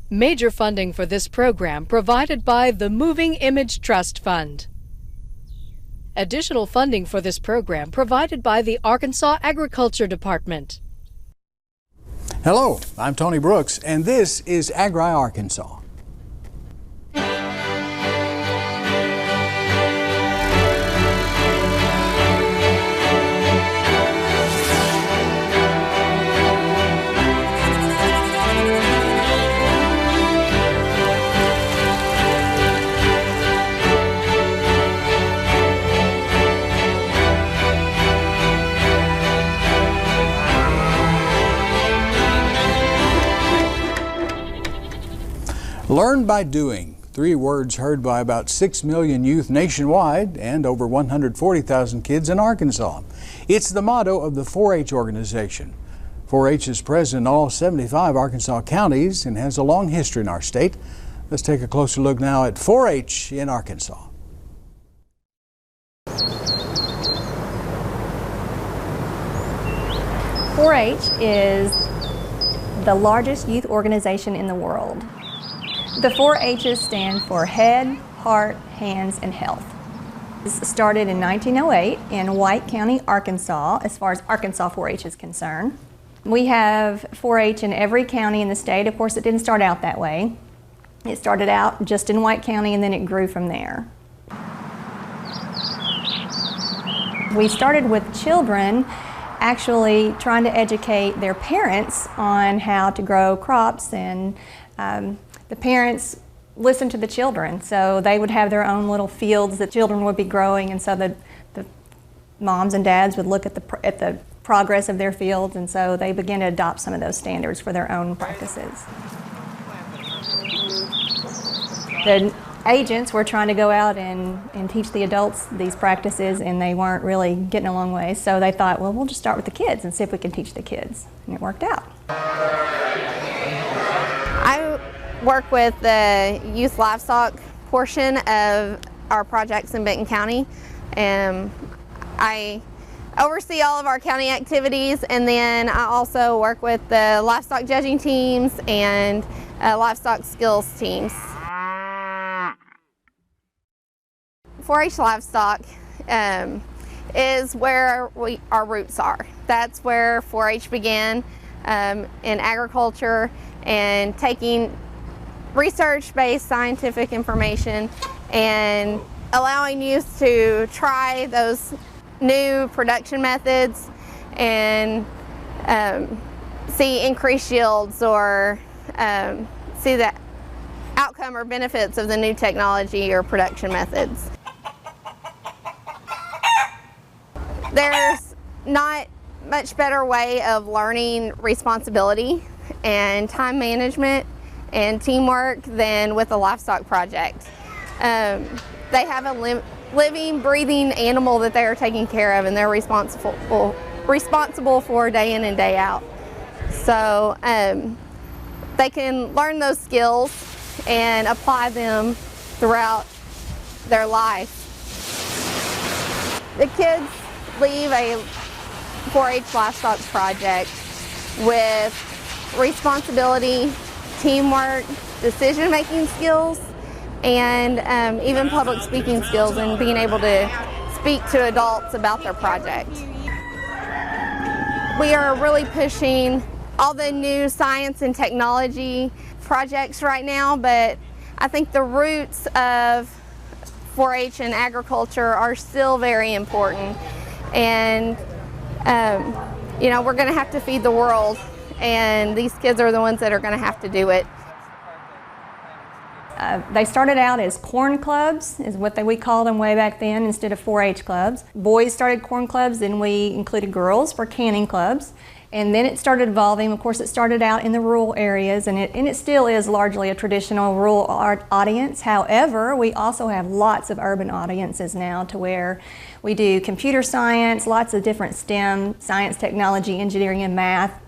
Major funding for this program provided by the Moving Image Trust Fund. Additional funding for this program provided by the Arkansas Agriculture Department. Hello, I'm Tony Brooks, and this is Agri Arkansas. Learn by doing. 3 words heard by about 6 million youth nationwide and over 140,000 kids in Arkansas. It's the motto of the 4-H organization. 4-H is present in all 75 Arkansas counties and has a long history in our state. Let's take a closer look now at 4-H in Arkansas. .4-H is the largest youth organization in the world. The 4-H's stand for Head, Heart, Hands, and Health. This started in 1908 in White County, Arkansas, as far as Arkansas 4-H is concerned. We have 4-H in every county in the state. Of course, it didn't start out that way. It started out just in White County and then it grew from there. We started with children actually trying to educate their parents on how to grow crops, and the parents listened to the children, so they would have their own little fields that children would be growing, and so the moms and dads would look at the progress of their fields, and so they began to adopt some of those standards for their own practices. The agents were trying to go out and teach the adults these practices, and they weren't really getting a long way, so they thought, well, we'll just start with the kids and see if we can teach the kids, and it worked out. I work with the youth livestock portion of our projects in Benton County. I oversee all of our county activities, and then I also work with the livestock judging teams and livestock skills teams. 4-H livestock is where our roots are. That's where 4-H began in agriculture, and taking research-based scientific information and allowing youth to try those new production methods and see increased yields or see the outcome or benefits of the new technology or production methods. There's not much better way of learning responsibility and time management and teamwork than with a livestock project. They have a living, breathing animal that they are taking care of, and they're responsible for day in and day out. So they can learn those skills and apply them throughout their life. The kids leave a 4-H livestock project with responsibility, teamwork, decision-making skills, and even public speaking skills, and being able to speak to adults about their project. We are really pushing all the new science and technology projects right now, but I think the roots of 4-H and agriculture are still very important. And you know, we're going to have to feed the world, and these kids are the ones that are going to have to do it. They started out as corn clubs, is what we called them way back then, instead of 4-H clubs. Boys started corn clubs, then we included girls for canning clubs. And then it started evolving. Of course, it started out in the rural areas, and it still is largely a traditional rural art audience. However, we also have lots of urban audiences now, to where we do computer science, lots of different STEM, science, technology, engineering, and math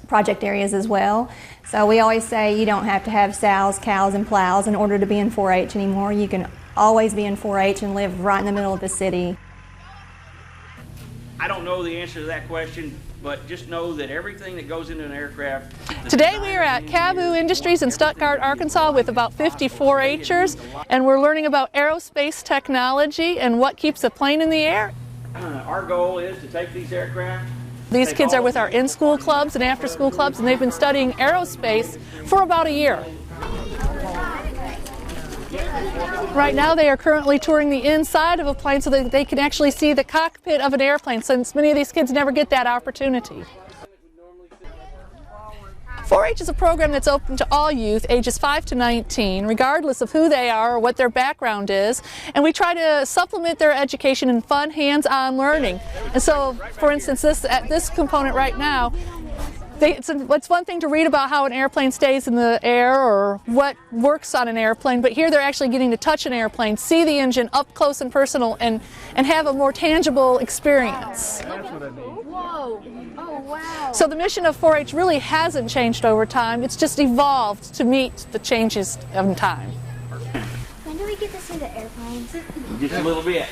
project areas as well. So we always say you don't have to have sows, cows, and plows in order to be in 4-H anymore. You can always be in 4-H and live right in the middle of the city. I don't know the answer to that question, but just know that everything that goes into an aircraft. Today we are at Cavu Industries in Stuttgart, Arkansas with about 50 4-H'ers, and we're learning about aerospace technology and what keeps a plane in the air. Our goal is to take these aircraft. These kids are with our in-school clubs and after-school clubs, and they've been studying aerospace for about a year. Right now they are currently touring the inside of a plane so that they can actually see the cockpit of an airplane, since many of these kids never get that opportunity. 4-H is a program that's open to all youth ages 5 to 19, regardless of who they are or what their background is, and we try to supplement their education in fun, hands-on learning. And so, for instance, this component right now, it's one thing to read about how an airplane stays in the air or what works on an airplane, but here they're actually getting to touch an airplane, see the engine up close and personal, and have a more tangible experience. Whoa! Oh, wow! So the mission of 4-H really hasn't changed over time. It's just evolved to meet the changes of time. When do we get to see the airplanes? Just a little bit.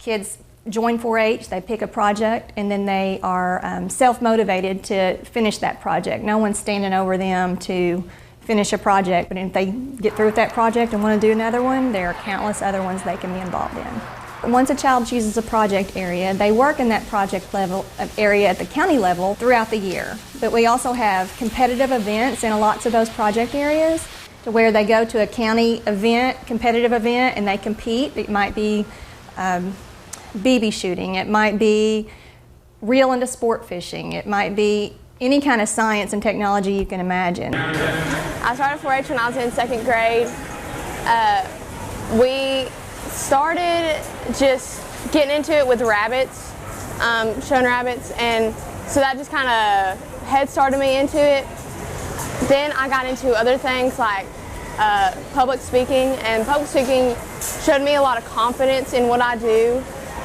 Kids join 4-H, they pick a project, and then they are self-motivated to finish that project. No one's standing over them to finish a project, but if they get through with that project and want to do another one, there are countless other ones they can be involved in. Once a child chooses a project area, they work in that project level area at the county level throughout the year. But we also have competitive events in lots of those project areas, to where they go to a county event, competitive event, and they compete. It might be BB shooting, it might be reel into sport fishing, it might be any kind of science and technology you can imagine. I started 4-H when I was in 2nd grade. We started just getting into it with rabbits, showing rabbits, and so that just kind of head started me into it. Then I got into other things like public speaking, and public speaking showed me a lot of confidence in what I do.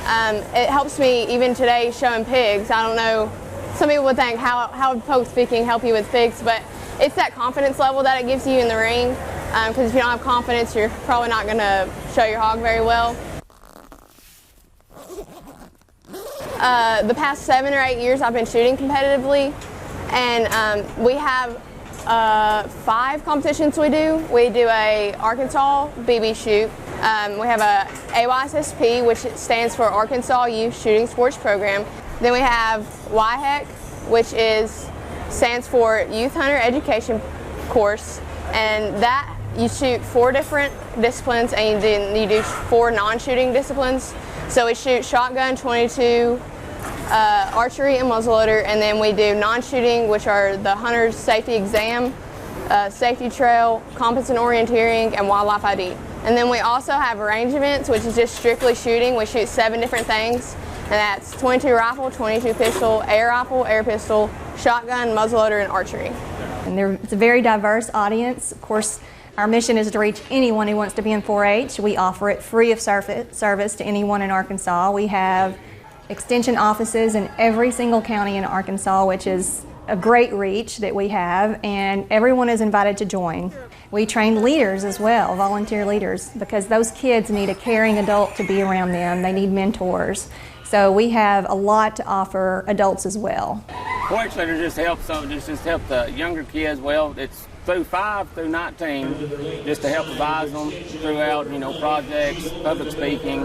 It helps me even today showing pigs. I don't know, some people would think how would public speaking help you with pigs, but it's that confidence level that it gives you in the ring, because if you don't have confidence, you're probably not going to show your hog very well. The past 7 or 8 years I've been shooting competitively, and we have 5 competitions we do. We do a Arkansas BB shoot. We have a AYSSP, which stands for Arkansas Youth Shooting Sports Program. Then we have YHEC, which stands for Youth Hunter Education Course, and that you shoot 4 different disciplines, and then you do 4 non-shooting disciplines. So we shoot shotgun, .22, archery, and muzzleloader, and then we do non-shooting, which are the hunter's safety exam, safety trail, compass and orienteering, and wildlife ID. And then we also have range events, which is just strictly shooting. We shoot 7 different things, and that's .22 rifle, .22 pistol, air rifle, air pistol, shotgun, muzzleloader, and archery. And it's a very diverse audience. Of course, our mission is to reach anyone who wants to be in 4-H. We offer it free of service to anyone in Arkansas. We have extension offices in every single county in Arkansas, which is a great reach that we have, and everyone is invited to join. We train leaders as well, volunteer leaders, because those kids need a caring adult to be around them. They need mentors. So we have a lot to offer adults as well. 4-H leaders just help the younger kids. Well, it's through 5 through 19, just to help advise them throughout, projects, public speaking.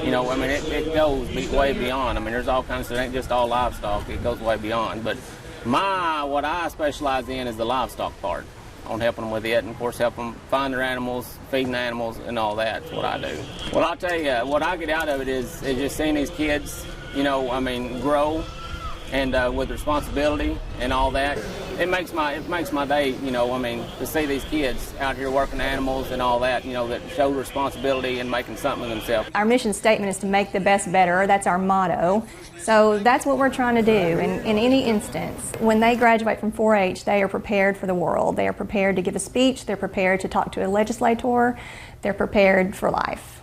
It goes way beyond. There's all kinds of stuff. It ain't just all livestock. It goes way beyond. But what I specialize in is the livestock part, on helping them with it, and of course help them find their animals, feeding the animals, and all that. That's what I do. Well, I'll tell you, what I get out of it is just seeing these kids, grow, and with responsibility and all that. It makes my day, to see these kids out here working animals and all that, that show responsibility and making something of themselves. Our mission statement is to make the best better. That's our motto. So that's what we're trying to do in any instance. When they graduate from 4-H, they are prepared for the world. They are prepared to give a speech. They're prepared to talk to a legislator. They're prepared for life.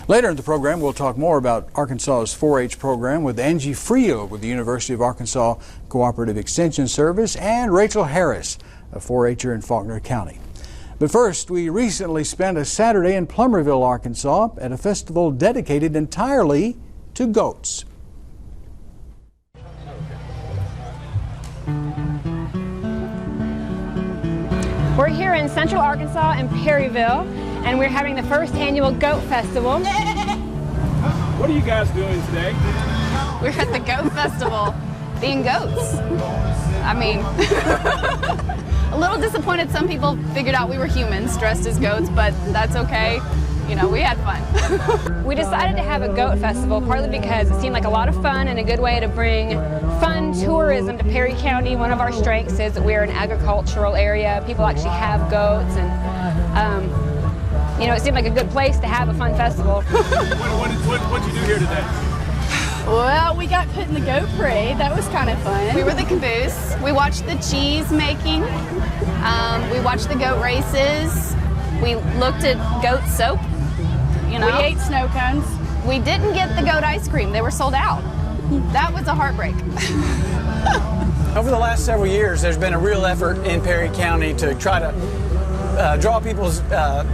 Later in the program, we'll talk more about Arkansas's 4-H program with Angie Frio with the University of Arkansas Cooperative Extension Service and Rachel Harris, a 4-H'er in Faulkner County. But first, we recently spent a Saturday in Plumerville, Arkansas at a festival dedicated entirely to goats. We're here in Central Arkansas in Perryville, and we're having the first annual Goat Festival. What are you guys doing today? We're at the Goat Festival, being goats. I mean, a little disappointed some people figured out we were humans dressed as goats, but that's okay. You know, we had fun. We decided to have a goat festival partly because it seemed like a lot of fun and a good way to bring fun tourism to Perry County. One of our strengths is that we're an agricultural area. People actually have goats, and you know, it seemed like a good place to have a fun festival. What'd you do here today? Well, we got put in the goat parade. That was kind of fun. We were the caboose. We watched the cheese making. We watched the goat races. We looked at goat soap. You know, we ate snow cones. We didn't get the goat ice cream. They were sold out. That was a heartbreak. Over the last several years, there's been a real effort in Perry County to try to draw people's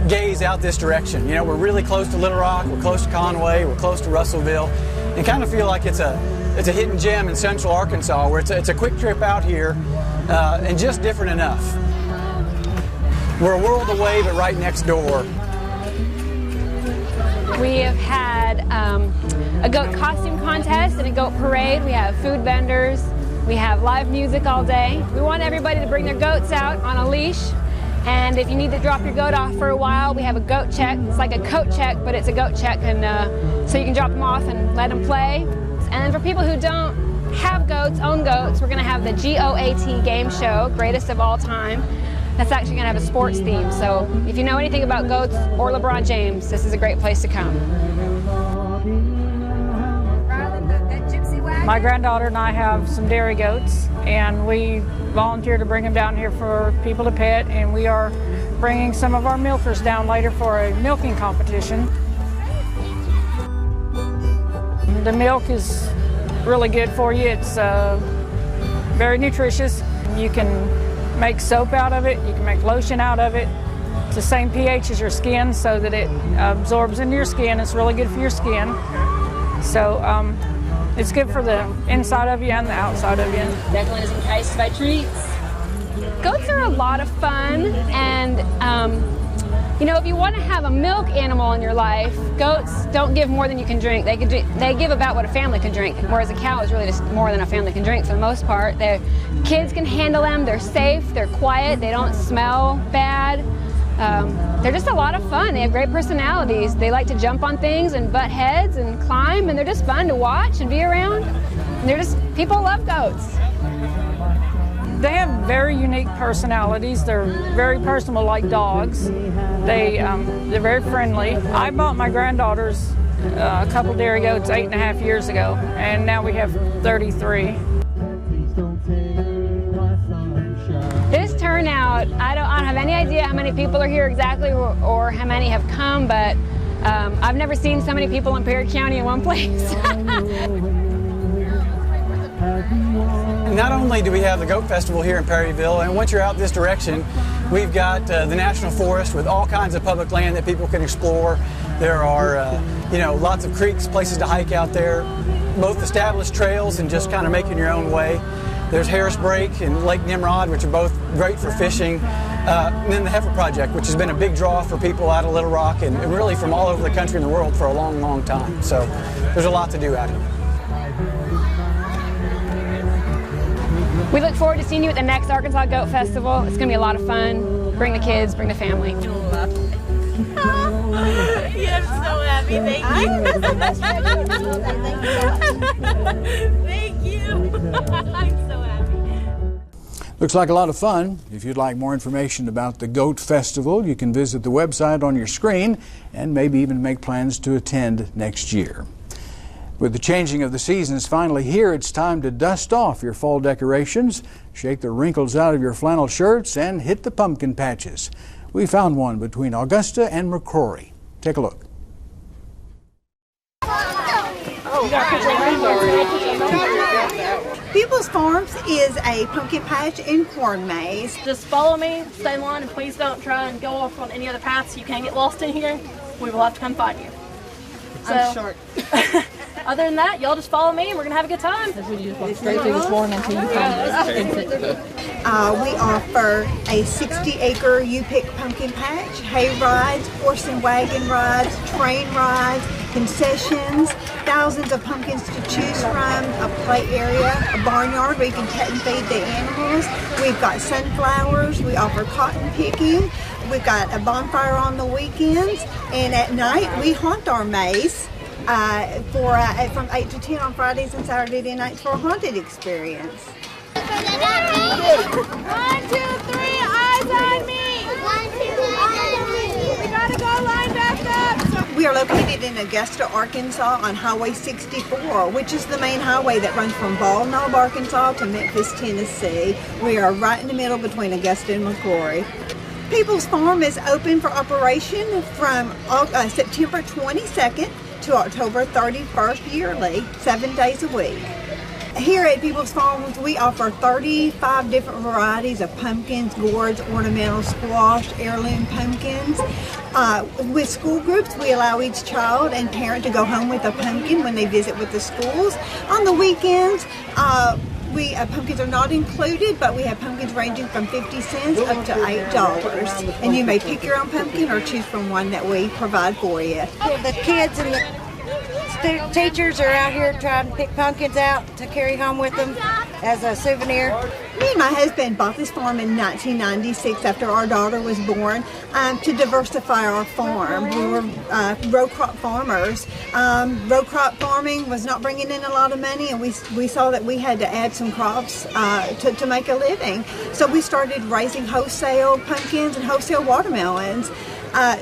gaze out this direction. You know, we're really close to Little Rock, we're close to Conway, we're close to Russellville, and kind of feel like it's a hidden gem in Central Arkansas where it's a quick trip out here and just different enough. We're a world away, but right next door. We have had a goat costume contest and a goat parade. We have food vendors. We have live music all day. We want everybody to bring their goats out on a leash. And if you need to drop your goat off for a while, we have a goat check. It's like a coat check, but it's a goat check. And so you can drop them off and let them play. And then for people who don't have goats, own goats, we're going to have the GOAT game show, greatest of all time. That's actually going to have a sports theme. So if you know anything about goats or LeBron James, this is a great place to come. My granddaughter and I have some dairy goats, and we volunteer to bring them down here for people to pet, and we are bringing some of our milkers down later for a milking competition. The milk is really good for you. It's very nutritious. You can make soap out of it, you can make lotion out of it. It's the same pH as your skin so that it absorbs into your skin. It's really good for your skin. So it's good for the inside of you and the outside of you. Declan is enticed by treats. Goats are a lot of fun, and you know, if you want to have a milk animal in your life, goats don't give more than you can drink. They give about what a family can drink, whereas a cow is really just more than a family can drink for the most part. Kids can handle them. They're safe. They're quiet. They don't smell bad. They're just a lot of fun. They have great personalities. They like to jump on things and butt heads and climb, and they're just fun to watch and be around. And people love goats. They have very unique personalities. They're very personable, like dogs. They're very friendly. I bought my granddaughters a couple dairy goats 8.5 years ago, and now we have 33. This turnout, I don't have any idea how many people are here exactly or how many have come, but I've never seen so many people in Perry County in one place. Not only do we have the Goat Festival here in Perryville, and once you're out this direction, we've got the National Forest with all kinds of public land that people can explore. There are, lots of creeks, places to hike out there, both established trails and just kind of making your own way. There's Harris Break and Lake Nimrod, which are both great for fishing. And then the Heifer Project, which has been a big draw for people out of Little Rock and really from all over the country and the world for a long, long time. So there's a lot to do out here. We look forward to seeing you at the next Arkansas Goat Festival. It's going to be a lot of fun. Bring the kids, bring the family. Yeah, I'm so happy. Thank you. Thank you. I'm so happy. Looks like a lot of fun. If you'd like more information about the Goat Festival, you can visit the website on your screen and maybe even make plans to attend next year. With the changing of the seasons finally here, it's time to dust off your fall decorations, shake the wrinkles out of your flannel shirts, and hit the pumpkin patches. We found one between Augusta and McCrory. Take a look. People's Farms is a pumpkin patch and corn maze. Just follow me, stay in line, and please don't try and go off on any other paths. You can't get lost in here. We will have to come find you. I'm short. Other than that, y'all just follow me and we're gonna have a good time. We straight through this morning until you We offer a 60-acre U-Pick pumpkin patch, hay rides, horse and wagon rides, train rides, concessions, thousands of pumpkins to choose from, a play area, a barnyard where you can pet and feed the animals. We've got sunflowers, we offer cotton picking, we've got a bonfire on the weekends, and at night we haunt our maze from 8 to 10 on Fridays and Saturday nights for a haunted experience. 1, 2, 3, eyes on me! 1, 2, 3, we gotta go line back up! We are located in Augusta, Arkansas on Highway 64, which is the main highway that runs from Bald Knob, Arkansas to Memphis, Tennessee. We are right in the middle between Augusta and McCrory. People's Farm is open for operation from September 22nd to October 31st yearly, 7 days a week. Here at People's Farm, we offer 35 different varieties of pumpkins, gourds, ornamental squash, heirloom pumpkins. With school groups, we allow each child and parent to go home with a pumpkin when they visit with the schools. On the weekends, pumpkins are not included, but we have pumpkins ranging from 50 cents up to $8. And you may pick your own pumpkin or choose from one that we provide for you. The kids and the teachers are out here trying to pick pumpkins out to carry home with them as a souvenir. Me and my husband bought this farm in 1996 after our daughter was born to diversify our farm. We were row crop farmers. Row crop farming was not bringing in a lot of money, and we saw that we had to add some crops to make a living. So we started raising wholesale pumpkins and wholesale watermelons.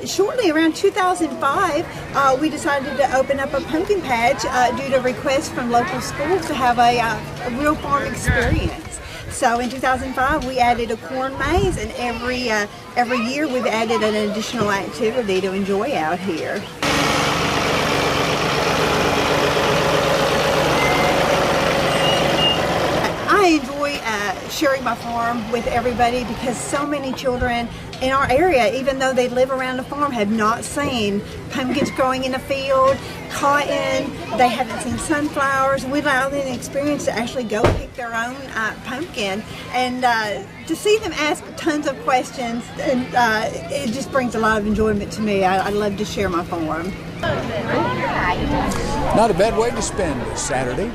Shortly around 2005, we decided to open up a pumpkin patch due to requests from local schools to have a real farm experience. So in 2005, we added a corn maze, and every year we've added an additional activity to enjoy out here. I enjoy sharing my farm with everybody because so many children in our area, even though they live around the farm, have not seen pumpkins growing in a field, cotton, they haven't seen sunflowers. We allow them the experience to actually go pick their own pumpkin, and to see them ask tons of questions, and it just brings a lot of enjoyment to me. I love to share my farm. Not a bad way to spend this Saturday.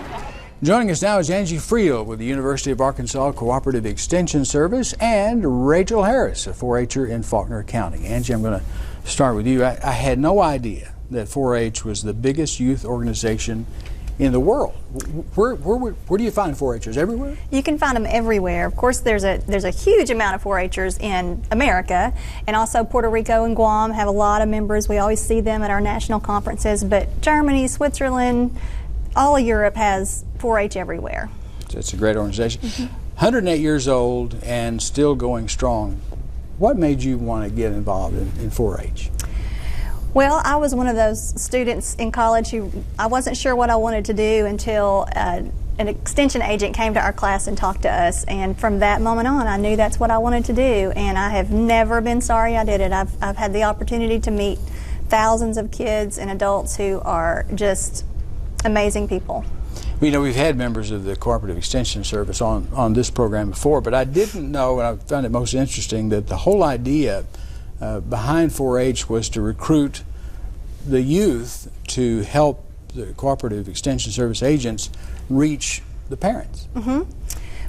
Joining us now is Angie Friel with the University of Arkansas Cooperative Extension Service and Rachel Harris, a 4-H'er in Faulkner County. Angie, I'm going to start with you. I had no idea that 4-H was the biggest youth organization in the world. Where do you find 4-H'ers? Everywhere? You can find them everywhere. Of course, there's a huge amount of 4-H'ers in America, and also Puerto Rico and Guam have a lot of members. We always see them at our national conferences, but Germany, Switzerland, all of Europe has 4-H everywhere. It's a great organization. 108 years old and still going strong. What made you want to get involved in 4-H? Well, I was one of those students in college who I wasn't sure what I wanted to do until an extension agent came to our class and talked to us, and from that moment on I knew that's what I wanted to do, and I have never been sorry I did it. I've had the opportunity to meet thousands of kids and adults who are just amazing people. You know, we've had members of the Cooperative Extension Service on this program before, but I didn't know, and I found it most interesting, that the whole idea behind 4-H was to recruit the youth to help the Cooperative Extension Service agents reach the parents.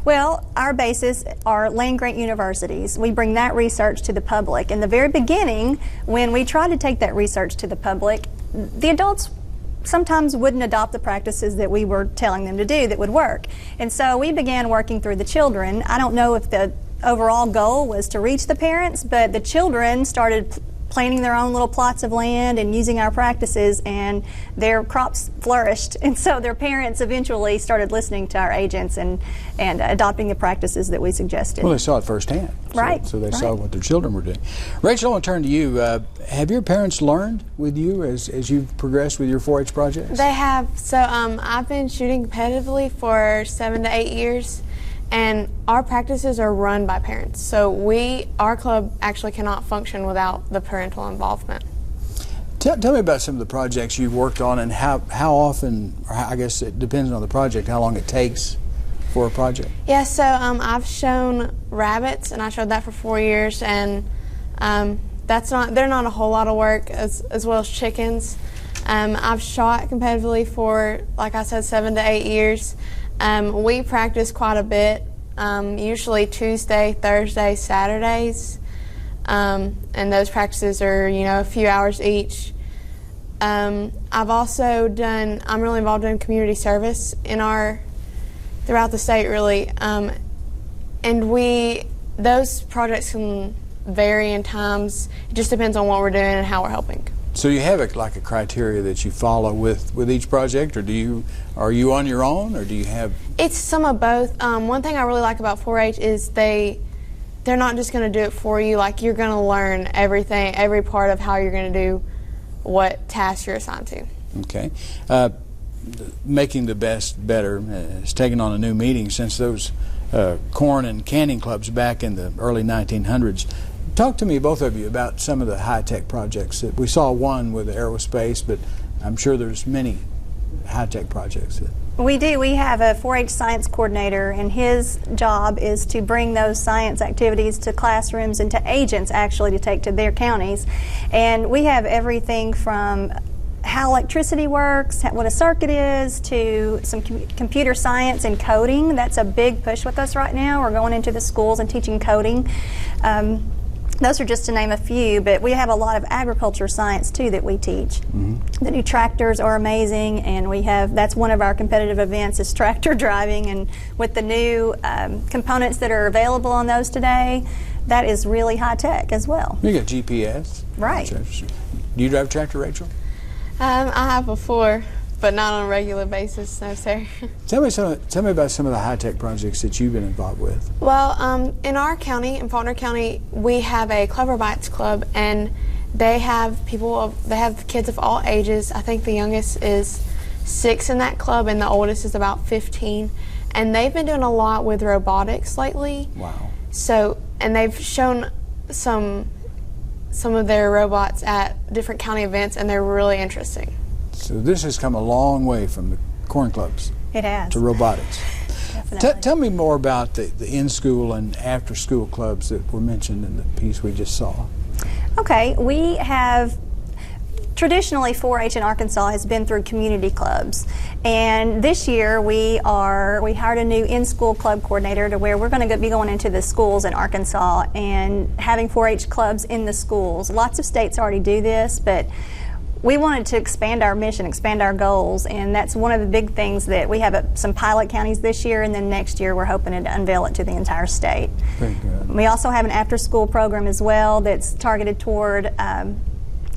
Well, our bases are land-grant universities. We bring that research to the public. In the very beginning, when we tried to take that research to the public, the adults sometimes wouldn't adopt the practices that we were telling them to do that would work. And so we began working through the children. I don't know if the overall goal was to reach the parents, but the children started planting their own little plots of land and using our practices, and their crops flourished. And so their parents eventually started listening to our agents and adopting the practices that we suggested. Well, they saw it firsthand. Right. So they saw what their children were doing. Rachel, I want to turn to you. Have your parents learned with you as you've progressed with your 4-H projects? They have. So I've been shooting competitively for 7 to 8 years. And our practices are run by parents. So our club actually cannot function without the parental involvement. Tell me about some of the projects you've worked on and how often, or I guess it depends on the project, how long it takes for a project. Yeah, so I've shown rabbits, and I showed that for 4 years, and they're not a whole lot of work, as well as chickens. I've shot competitively for, like I said, 7 to 8 years. We practice quite a bit, usually Tuesday, Thursday, Saturdays, and those practices are, a few hours each. I've also I'm really involved in community service throughout the state, really, and those projects can vary in times. It just depends on what we're doing and how we're helping. So you have a criteria that you follow with each project, or are you on your own, or do you have? It's some of both. One thing I really like about 4-H is they're not just going to do it for you. Like, you're going to learn everything, every part of how you're going to do what task you're assigned to. Okay. Making the best better has taken on a new meaning since those corn and canning clubs back in the early 1900s. Talk to me, both of you, about some of the high-tech projects. That we saw one with aerospace, but I'm sure there's many high-tech projects. We do. We have a 4-H science coordinator, and his job is to bring those science activities to classrooms and to agents, actually, to take to their counties. And we have everything from how electricity works, what a circuit is, to some computer science and coding. That's a big push with us right now. We're going into the schools and teaching coding. Those are just to name a few, but we have a lot of agriculture science too that we teach. Mm-hmm. The new tractors are amazing, and that's one of our competitive events is tractor driving, and with the new components that are available on those today, that is really high tech as well. You got GPS. Right. Do you drive a tractor, Rachel? I have before, but not on a regular basis, no sir. Tell me about some of the high-tech projects that you've been involved with. Well, in our county, in Faulkner County, we have a Clever Bites Club, and they have kids of all ages. I think the youngest is 6 in that club, and the oldest is about 15. And they've been doing a lot with robotics lately. Wow. So, and they've shown some of their robots at different county events, and they're really interesting. So this has come a long way from the corn clubs. It has. To robotics. Definitely. Tell me more about the in-school and after-school clubs that were mentioned in the piece we just saw. Okay, we have traditionally 4-H in Arkansas has been through community clubs, and this year we hired a new in-school club coordinator to where we're going to be going into the schools in Arkansas and having 4-H clubs in the schools. Lots of states already do this, but we wanted to expand our mission, expand our goals, and that's one of the big things that we have some pilot counties this year, and then next year we're hoping to unveil it to the entire state. Very good. We also have an after-school program as well that's targeted toward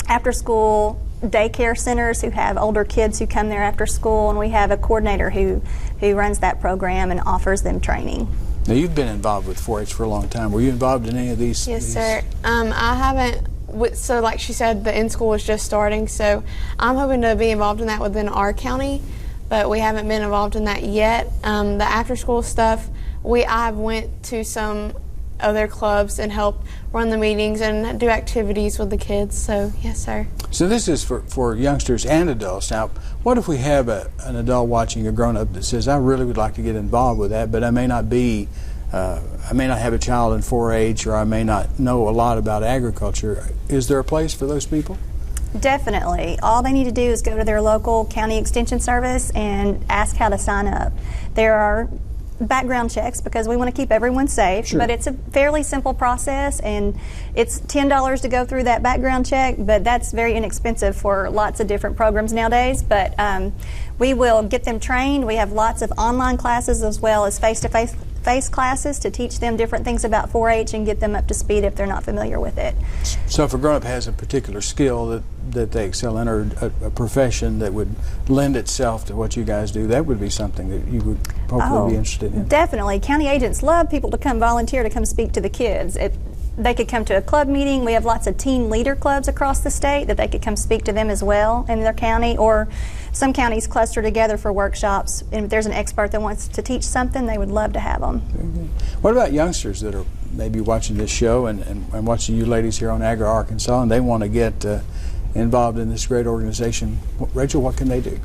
after-school daycare centers who have older kids who come there after school, and we have a coordinator who runs that program and offers them training. Now, you've been involved with 4-H for a long time. Were you involved in any of these? Yes, sir. I haven't. So like she said, the in-school is just starting, so I'm hoping to be involved in that within our county, but we haven't been involved in that yet. The after-school stuff, I went to some other clubs and helped run the meetings and do activities with the kids, so yes, sir. So this is for youngsters and adults. Now, what if we have an adult watching a grown-up that says, I really would like to get involved with that, but I may not have a child in 4-H, or I may not know a lot about agriculture. Is there a place for those people? Definitely. All they need to do is go to their local county extension service and ask how to sign up. There are background checks because we want to keep everyone safe, sure, but it's a fairly simple process, and it's $10 to go through that background check, but that's very inexpensive for lots of different programs nowadays. But we will get them trained. We have lots of online classes as well as face-to-face classes to teach them different things about 4-H and get them up to speed if they're not familiar with it. So if a grown-up has a particular skill that they excel in, or a profession that would lend itself to what you guys do, that would be something that you would hopefully be interested in. Definitely. County agents love people to come volunteer to come speak to the kids. They could come to a club meeting. We have lots of teen leader clubs across the state that they could come speak to them as well in their county, or some counties cluster together for workshops. And if there's an expert that wants to teach something, they would love to have them. What about youngsters that are maybe watching this show and watching you ladies here on Agri Arkansas, and they want to get involved in this great organization. Rachel, what can they do?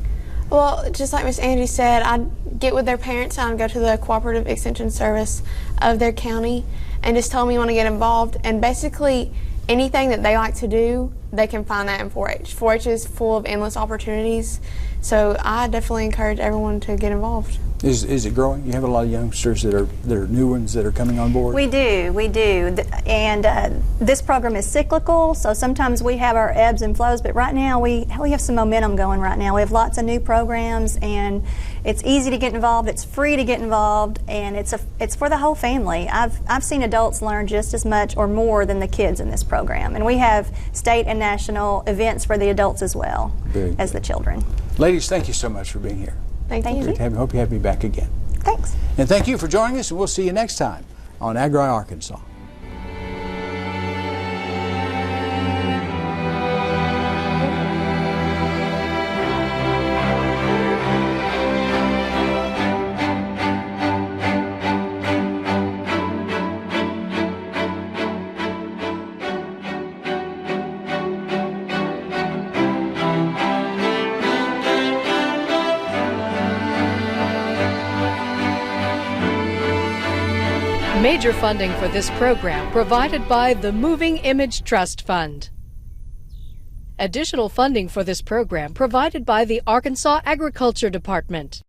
Well, just like Miss Angie said, I'd get with their parents and I'd go to the Cooperative Extension Service of their county and just tell them you want to get involved. And basically, anything that they like to do, they can find that in 4-H. 4-H is full of endless opportunities, so I definitely encourage everyone to get involved. Is it growing? You have a lot of youngsters that are new ones that are coming on board? We do. And this program is cyclical, so sometimes we have our ebbs and flows, but right now we have some momentum going right now. We have lots of new programs, and it's easy to get involved, it's free to get involved, and it's for the whole family. I've seen adults learn just as much or more than the kids in this program, and we have state and national events for the adults as well as the children. Ladies, thank you so much for being here. Thank you. Hope you have me back again. Thanks. And thank you for joining us, and we'll see you next time on Agri Arkansas. Major funding for this program provided by the Moving Image Trust Fund. Additional funding for this program provided by the Arkansas Agriculture Department.